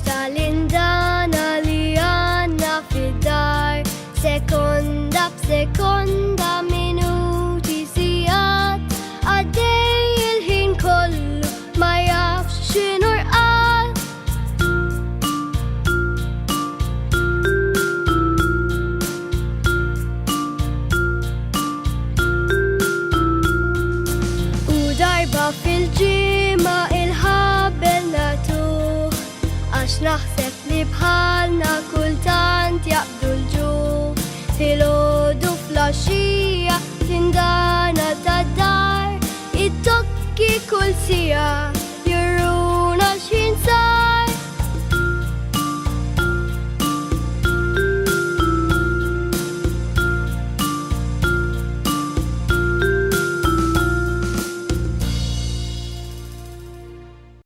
tal-indana li għanna fid-dar. Sekonda b'sekonda, minuti sijat, għaddej il-ħin kollu ma jafx x'inhu rqat. U darba fil-ġimgħa il-ħabel natuh, għax naħseb li bħalna kultant jaqbdu l-ġuħ. Filgħodu flaxxija tindana tad-dar, it-tokki kull sija.